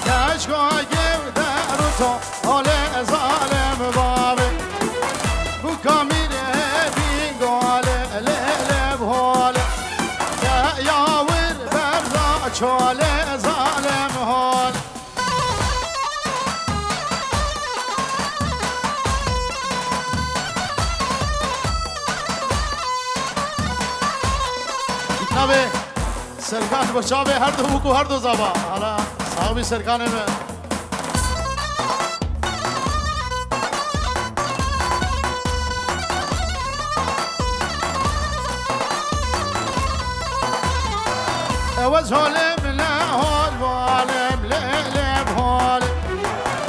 کشکا گیو در تو حال ظالم بابه بو کامیره بینگاله لب ها لب یاور برزا چاله ظالم ها لب نبه سرکان بشابه هر دو بکو هر دو زبا حالا صاحبی سرکانه میں اوز هالم لا هال والم ليلم هال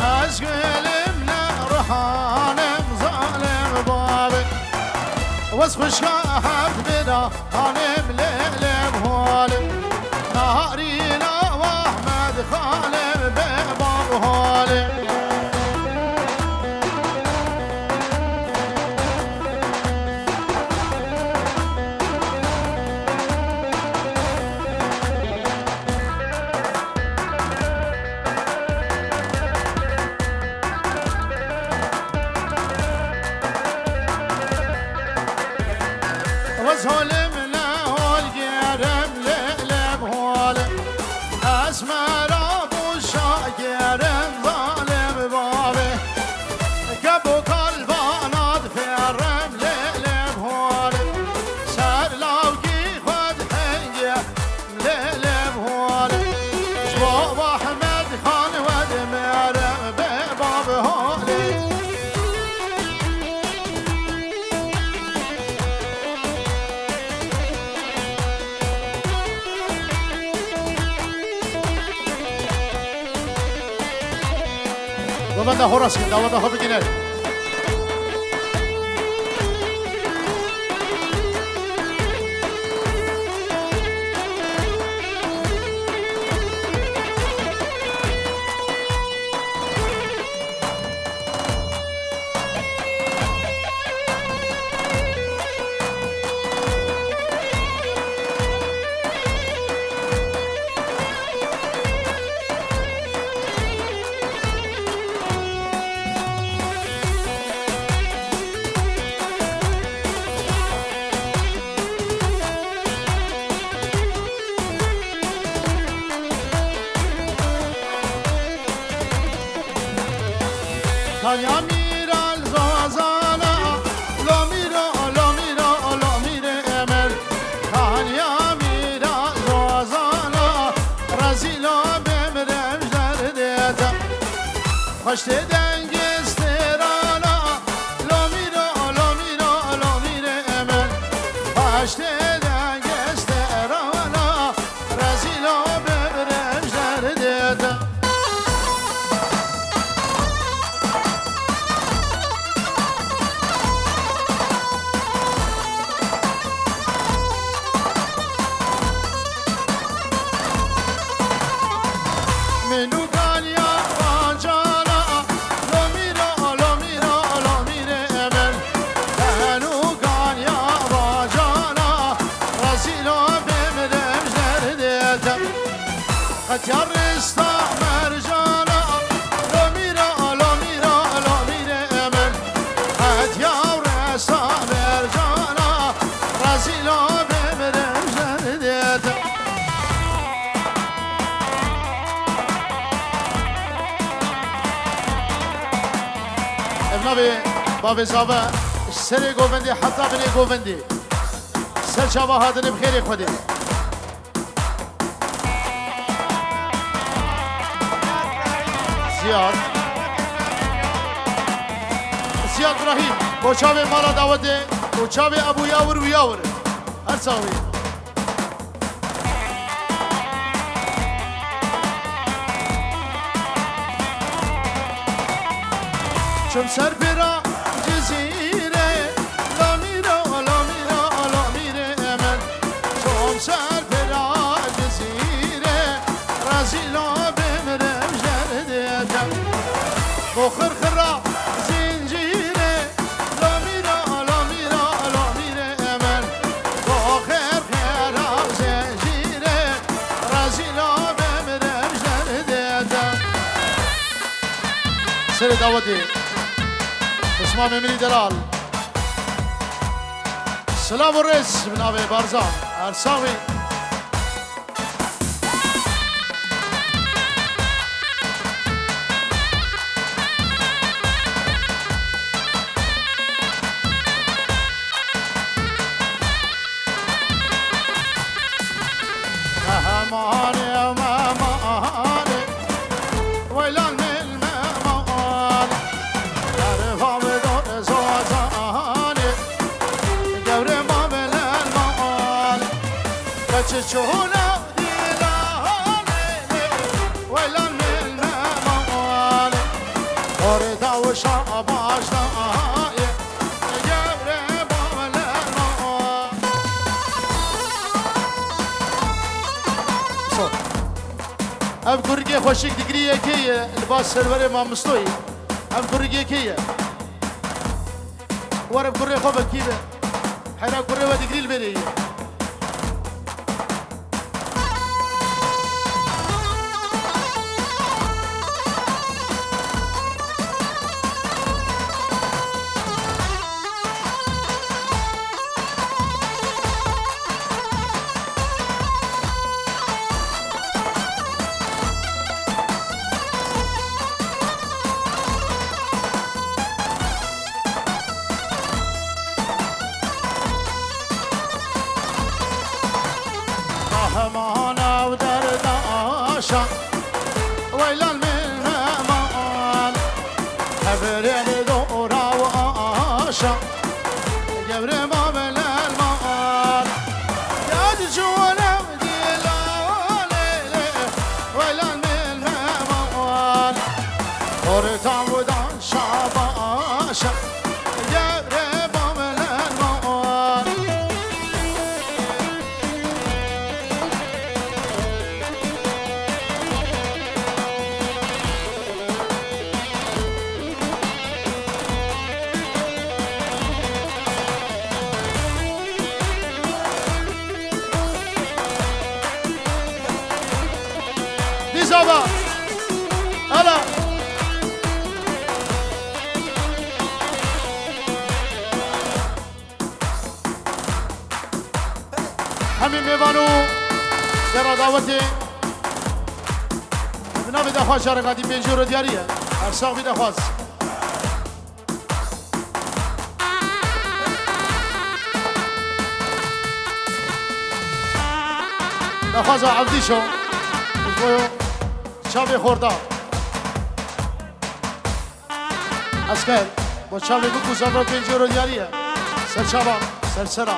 اشقلم لا رحانم ظالم بابي اوز خشكا حب بدا هانم ليلم هال نهارينا واحمد خالم بباب هالم وزهلم لهول جرم لقلب هولم اسمر ابو شاقرم ظالم بابي كبو قلبانات فرم لقلب هولم سر لاوكي خد حنجة لقلب هولم شباب احمد خان ودمرم بباب هولم وبدا هورس كده وبدا هو بجنال هشت دنگ استرانا لامیرا لامیرا لامیره من هشت دنگ استرانا رزیلا ببرم جردیده منو کالیا واجالا لامیرا لامیرا لامیره من منو کالیا واجالا رزیلا ببرم جردیده قطار استا مرجانا لامیرا لامیرا لامیره من قطار استا مرجانا رزیلا ببرم جردیده ابنابي بابي صابا سري قوفندي حتى بني قوفندي سر شابا هادني بخير خودي زياد زياد ابراهيم وشابي مالا داودي وشابي ابو ياور وياور هرساوي شم سر برا جزيرة لامیرا لامیرا لامیره من شم سر برا جزيرة رزيلا بمرم جرديدم بخر خرا زنجيرة لامیرا لامیرا لامیره من بخر خرا زنجيرة رزيلا بمرم جرديدم سر داودي اسمع ميمري دلال سلام الرئيس من ابي بارزان ارساوي مهماني مهماني ويلان من مهماني تعرفها بدون زوزاني قبر ما بالمال كتشونا ديلاني ويلان من مهماني وردا وشاباشنا ام گرگی خوشک دیگریه کیه لباس سرور ما مستوی ام گرگی کیه ورم گرگی خوب کیه حیرا گرگی و دیگریل بریه همانا ودرداشا ويلان من مهمان حبرين دورا وآشا قبر ما من المال يا جوانا ديلالي ويلان من مهمان ورطا ودان شاباشا قبر ما من المال Zaba, hala. همین میوانو در دعوتی بنا بده خواهش شرکتی پنجور دیاریه هر ساق بده خواهش دخواهش عبدی شو چاوی خورده اسكر با چاوی بگو زبر 5 یورو دیاریه سرچاوا سرسرا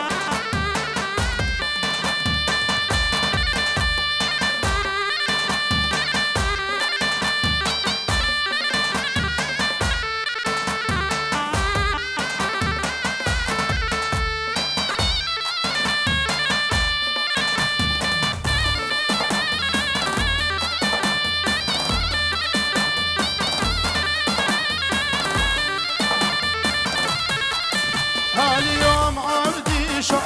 هاليوم عبدي شو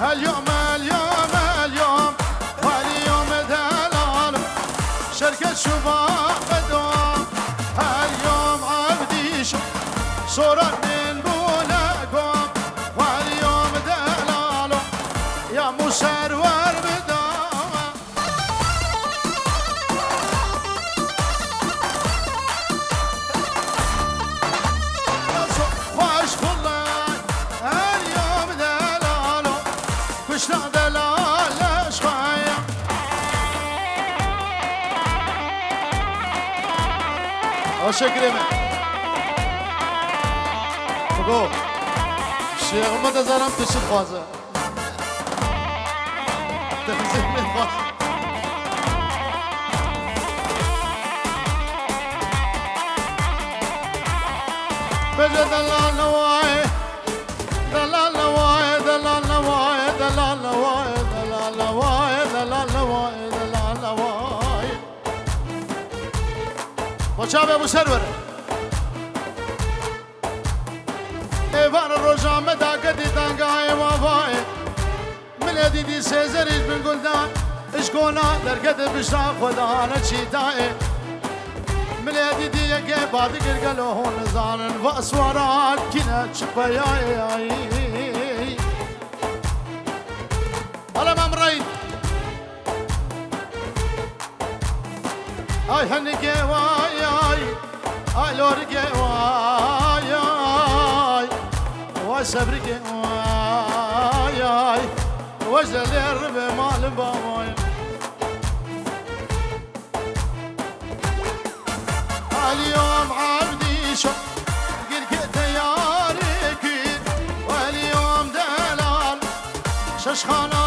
هاليوم اليوم هاليوم دلال شركة شباب دوام هاليوم عبدي شو صورة من بولاكم هاليوم دلال يا مسرور بدوام خوش خلا كشنا دلال شوية أشكرك فقو الشيخ ما تزارم تشد خوازة تفزيك من خوازة بجد دلال نواي دلال نواي دلال نواي دلال نواي دلال نواي دلال نواي دلال نواي بچا به ابو سرور ایوان روزا داگدی دانگای وافای ملدی دی سزریش بن گلدان اشکونا درگد بشرا خدا نچیتای ملدی دی یکه باد گرگلو هون زانن و اسوارات کینه چپیای هلا ممرين اي هنجي واي اي لورجي واي وصبرجي واي وجل الرب مال باوي اليوم عبدي شو قلت يا ريكي واليوم دلال ششخانه